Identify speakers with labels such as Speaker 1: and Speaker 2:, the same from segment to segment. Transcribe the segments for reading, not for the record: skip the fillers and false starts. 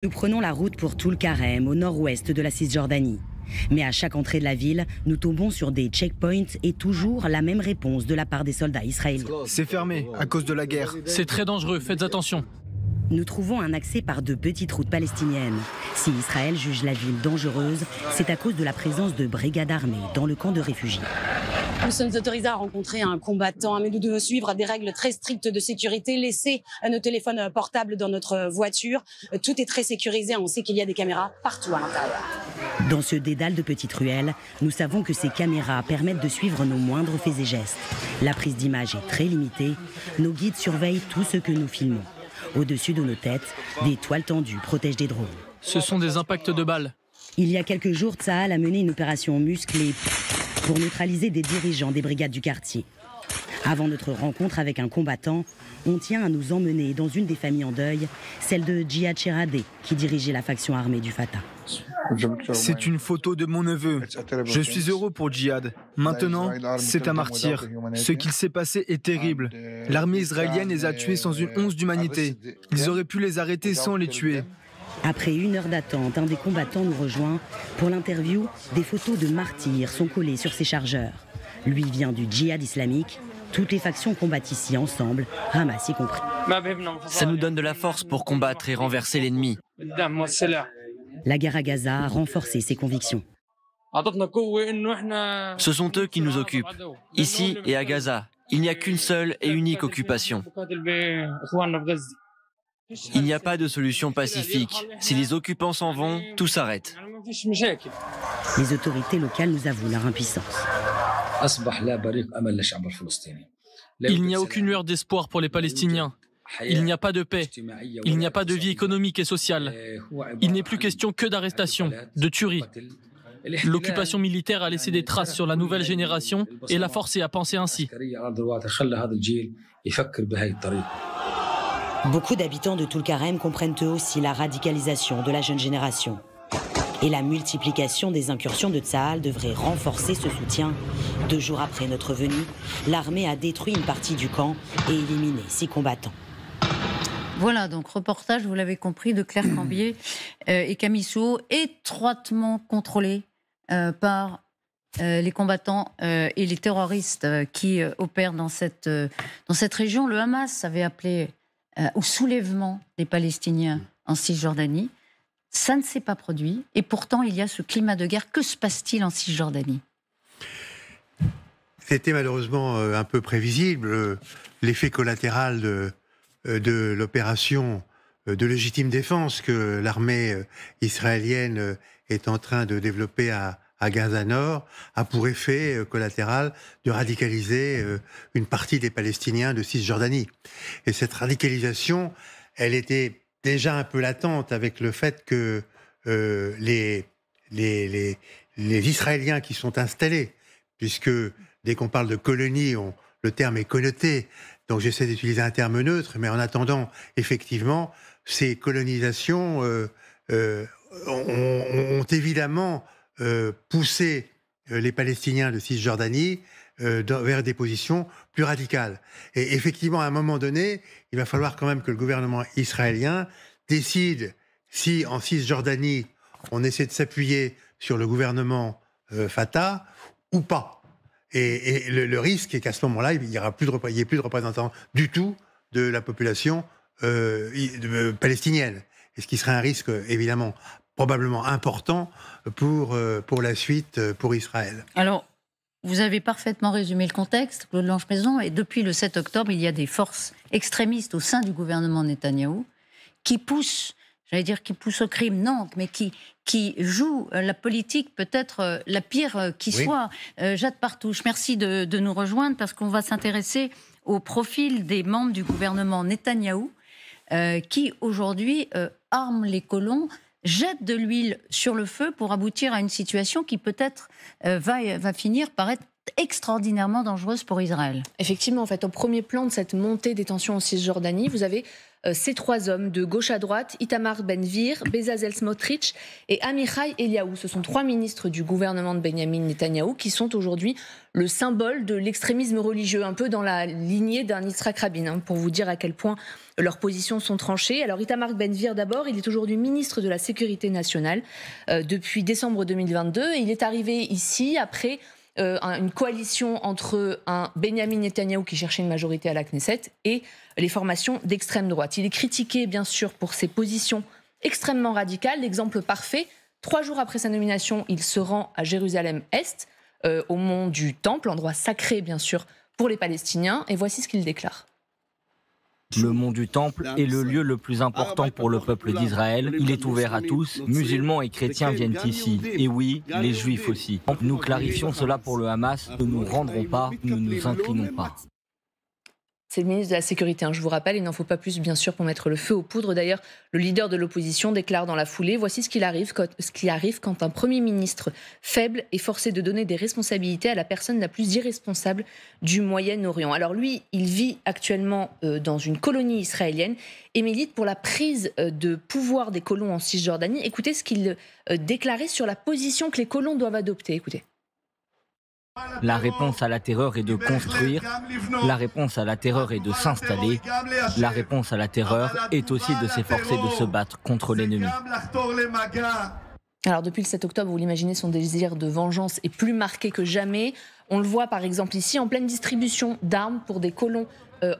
Speaker 1: Nous prenons la route pour Toul-Karem, au nord-ouest de la Cisjordanie. Mais à chaque entrée de la ville, nous tombons sur des checkpoints et toujours la même réponse de la part des soldats israéliens.
Speaker 2: C'est fermé à cause de la guerre.
Speaker 3: C'est très dangereux, faites attention.
Speaker 1: Nous trouvons un accès par de petites routes palestiniennes. Si Israël juge la ville dangereuse, c'est à cause de la présence de brigades armées dans le camp de réfugiés.
Speaker 4: Nous sommes autorisés à rencontrer un combattant, mais nous devons suivre des règles très strictes de sécurité, laisser nos téléphones portables dans notre voiture. Tout est très sécurisé, on sait qu'il y a des caméras partout à l'intérieur.
Speaker 1: Dans ce dédale de petites ruelles, nous savons que ces caméras permettent de suivre nos moindres faits et gestes. La prise d'image est très limitée, nos guides surveillent tout ce que nous filmons. Au-dessus de nos têtes, des toiles tendues protègent des drones.
Speaker 3: Ce sont des impacts de balles.
Speaker 1: Il y a quelques jours, Tsahal a mené une opération musclée pour neutraliser des dirigeants des brigades du quartier. Avant notre rencontre avec un combattant, on tient à nous emmener dans une des familles en deuil, celle de Djihad Cheradeh, qui dirigeait la faction armée du Fatah.
Speaker 2: C'est une photo de mon neveu. Je suis heureux pour Djihad. Maintenant, c'est un martyr. Ce qu'il s'est passé est terrible. L'armée israélienne les a tués sans une once d'humanité. Ils auraient pu les arrêter sans les tuer.
Speaker 1: Après 1 heure d'attente, un des combattants nous rejoint. Pour l'interview, des photos de martyrs sont collées sur ses chargeurs. Lui vient du djihad islamique. Toutes les factions combattent ici ensemble, Hamas y compris.
Speaker 5: Ça nous donne de la force pour combattre et renverser l'ennemi.
Speaker 1: La guerre à Gaza a renforcé ses convictions.
Speaker 5: Ce sont eux qui nous occupent. Ici et à Gaza, il n'y a qu'une seule et unique occupation. Il n'y a pas de solution pacifique. Si les occupants s'en vont, tout s'arrête.
Speaker 1: Les autorités locales nous avouent leur impuissance.
Speaker 3: Il n'y a aucune lueur d'espoir pour les Palestiniens. Il n'y a pas de paix. Il n'y a pas de vie économique et sociale. Il n'est plus question que d'arrestations, de tueries. L'occupation militaire a laissé des traces sur la nouvelle génération et l'a forcé à penser ainsi.
Speaker 1: Beaucoup d'habitants de Toul-Karem comprennent eux aussi la radicalisation de la jeune génération. Et la multiplication des incursions de Tsahal devrait renforcer ce soutien. 2 jours après notre venue, l'armée a détruit une partie du camp et éliminé 6 combattants.
Speaker 6: Voilà, donc reportage, vous l'avez compris, de Claire Cambier et Camille Souhaut, étroitement contrôlé par les combattants et les terroristes qui opèrent dans cette région. Le Hamas avait appelé au soulèvement des Palestiniens en Cisjordanie. Ça ne s'est pas produit. Et pourtant, il y a ce climat de guerre. Que se passe-t-il en Cisjordanie ?
Speaker 7: C'était malheureusement un peu prévisible. L'effet collatéral de l'opération de légitime défense que l'armée israélienne est en train de développer à Gaza Nord a pour effet collatéral de radicaliser une partie des Palestiniens de Cisjordanie. Et cette radicalisation, elle était déjà un peu latente avec le fait que les Israéliens qui sont installés, puisque dès qu'on parle de colonie, le terme est connoté, donc j'essaie d'utiliser un terme neutre, mais en attendant, effectivement, ces colonisations ont évidemment poussé les Palestiniens de Cisjordanie vers des positions plus radicales. Et effectivement, à un moment donné, il va falloir quand même que le gouvernement israélien décide si, en Cisjordanie, on essaie de s'appuyer sur le gouvernement Fatah ou pas. Et le risque est qu'à ce moment-là, il n'y ait plus de représentants du tout de la population palestinienne. Et ce qui serait un risque, évidemment, probablement important pour la suite, pour Israël.
Speaker 6: Alors, vous avez parfaitement résumé le contexte, Claude Lange-Maison, et depuis le 7 octobre, il y a des forces extrémistes au sein du gouvernement Netanyahou qui poussent, qui poussent au crime, non, mais qui jouent la politique peut-être la pire qui soit. Jade Partouche, merci de nous rejoindre parce qu'on va s'intéresser au profil des membres du gouvernement Netanyahou qui aujourd'hui arment les colons, jettent de l'huile sur le feu pour aboutir à une situation qui peut-être va finir par être extraordinairement dangereuse pour Israël.
Speaker 8: Effectivement, en fait, au premier plan de cette montée des tensions en Cisjordanie, vous avez ces 3 hommes de gauche à droite, Itamar Ben-Gvir, Bezalel Smotrich et Amichai Eliaou. Ce sont 3 ministres du gouvernement de Benyamin Netanyahou qui sont aujourd'hui le symbole de l'extrémisme religieux, un peu dans la lignée d'un Yitzhak Rabin, pour vous dire à quel point leurs positions sont tranchées. Alors Itamar Ben-Gvir d'abord, il est aujourd'hui ministre de la Sécurité nationale depuis décembre 2022. Il est arrivé ici après une coalition entre un Benyamin Netanyahou qui cherchait une majorité à la Knesset et les formations d'extrême droite. Il est critiqué bien sûr pour ses positions extrêmement radicales. L'exemple parfait, 3 jours après sa nomination, il se rend à Jérusalem-Est, au mont du Temple, endroit sacré bien sûr pour les Palestiniens, et voici ce qu'il déclare.
Speaker 9: Le mont du Temple est le lieu le plus important pour le peuple d'Israël. Il est ouvert à tous. Musulmans et chrétiens viennent ici. Et oui, les juifs aussi. Nous clarifions cela pour le Hamas. Nous ne nous rendrons pas, nous ne nous inclinons pas.
Speaker 8: C'est le ministre de la Sécurité, je vous rappelle, il n'en faut pas plus bien sûr pour mettre le feu aux poudres. D'ailleurs, le leader de l'opposition déclare dans la foulée, voici ce qui arrive quand un Premier ministre faible est forcé de donner des responsabilités à la personne la plus irresponsable du Moyen-Orient. Alors lui, il vit actuellement dans une colonie israélienne et milite pour la prise de pouvoir des colons en Cisjordanie. Écoutez ce qu'il déclarait sur la position que les colons doivent adopter. Écoutez.
Speaker 9: La réponse à la terreur est de construire, la réponse à la terreur est de s'installer, la réponse à la terreur est aussi de s'efforcer de se battre contre l'ennemi.
Speaker 8: Alors depuis le 7 octobre, vous l'imaginez, son désir de vengeance est plus marqué que jamais. On le voit par exemple ici en pleine distribution d'armes pour des colons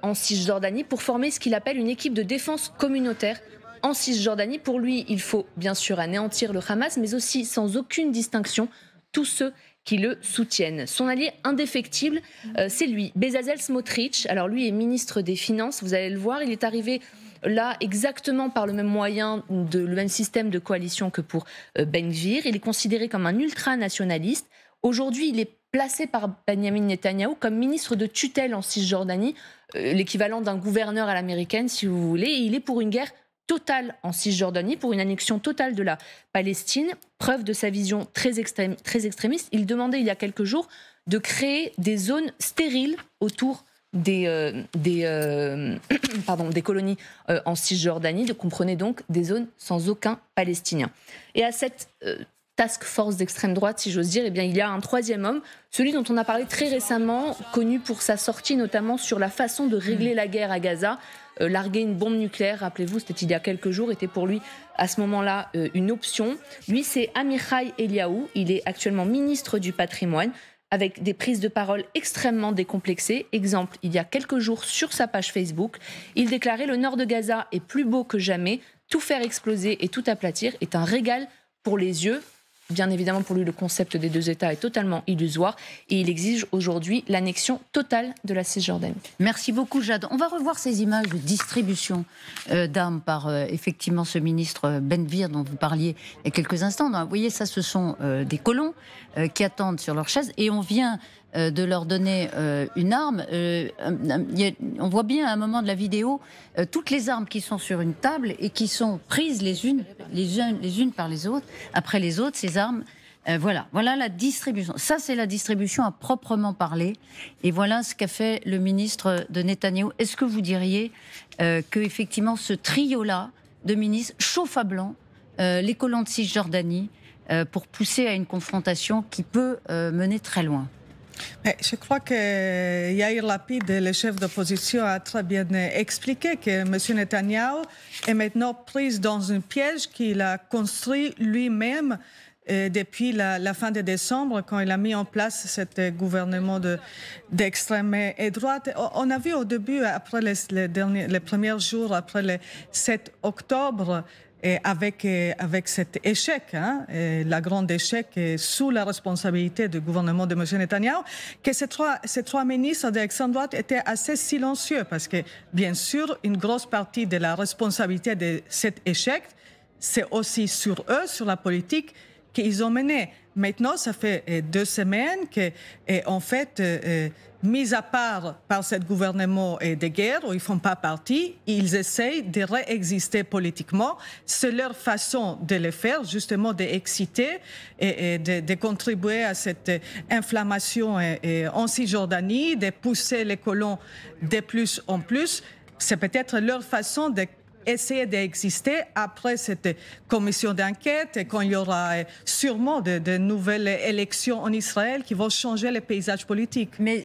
Speaker 8: en Cisjordanie pour former ce qu'il appelle une équipe de défense communautaire en Cisjordanie. Pour lui, il faut bien sûr anéantir le Hamas, mais aussi sans aucune distinction tous ceux qui le soutiennent. Son allié indéfectible, c'est lui, Bezalel Smotrich. Alors lui est ministre des Finances, vous allez le voir, il est arrivé là exactement par le même moyen, le même système de coalition que pour Ben-Gvir. Il est considéré comme un ultranationaliste. Aujourd'hui, il est placé par Benyamin Netanyahou comme ministre de tutelle en Cisjordanie, l'équivalent d'un gouverneur à l'américaine si vous voulez, et il est pour une guerre totale en Cisjordanie, pour une annexion totale de la Palestine. Preuve de sa vision très extrémiste, il demandait il y a quelques jours de créer des zones stériles autour des colonies en Cisjordanie, comprenez donc des zones sans aucun Palestinien. Et à cette task force d'extrême droite, si j'ose dire, eh bien, il y a un 3e homme, celui dont on a parlé très récemment, connu pour sa sortie notamment sur la façon de régler la guerre à Gaza. Larguer une bombe nucléaire, rappelez-vous, c'était il y a quelques jours, était pour lui à ce moment-là une option. Lui, c'est Amichai Eliaou, il est actuellement ministre du patrimoine, avec des prises de parole extrêmement décomplexées. Exemple, il y a quelques jours sur sa page Facebook, il déclarait « Le nord de Gaza est plus beau que jamais, tout faire exploser et tout aplatir est un régal pour les yeux ». Bien évidemment, pour lui, le concept des 2 États est totalement illusoire et il exige aujourd'hui l'annexion totale de la Cisjordanie.
Speaker 6: Merci beaucoup, Jade. On va revoir ces images de distribution d'armes par effectivement ce ministre Ben-Gvir dont vous parliez il y a quelques instants. Vous voyez, ça, ce sont des colons qui attendent sur leur chaise et on vient de leur donner une arme. On voit bien à un moment de la vidéo toutes les armes qui sont sur une table et qui sont prises les unes par les autres, après les autres, ces armes. Voilà la distribution. Ça, c'est la distribution à proprement parler. Et voilà ce qu'a fait le ministre de Netanyahou. Est-ce que vous diriez que effectivement ce trio-là de ministres chauffe à blanc les colons de Cisjordanie pour pousser à une confrontation qui peut mener très loin?
Speaker 10: Mais je crois que Yair Lapid, le chef d'opposition, a très bien expliqué que M. Netanyahou est maintenant pris dans un piège qu'il a construit lui-même depuis la fin de décembre, quand il a mis en place ce gouvernement d'extrême et droite. On a vu au début, après les premiers jours, après le 7 octobre, et avec cet échec, la grande échec sous la responsabilité du gouvernement de M. Netanyahou, que ces trois ministres d'extrême droite étaient assez silencieux parce que, bien sûr, une grosse partie de la responsabilité de cet échec, c'est aussi sur eux, sur la politique qu'ils ont menée. Maintenant, ça fait 2 semaines que, en fait, mis à part par ce gouvernement de guerre où ils ne font pas partie, ils essayent de réexister politiquement. C'est leur façon de le faire, justement d'exciter et de contribuer à cette inflammation en Cisjordanie, de pousser les colons de plus en plus. c'est peut-être leur façon d'essayer d'exister après cette commission d'enquête et quand il y aura sûrement de nouvelles élections en Israël qui vont changer le paysage politique.
Speaker 6: Mais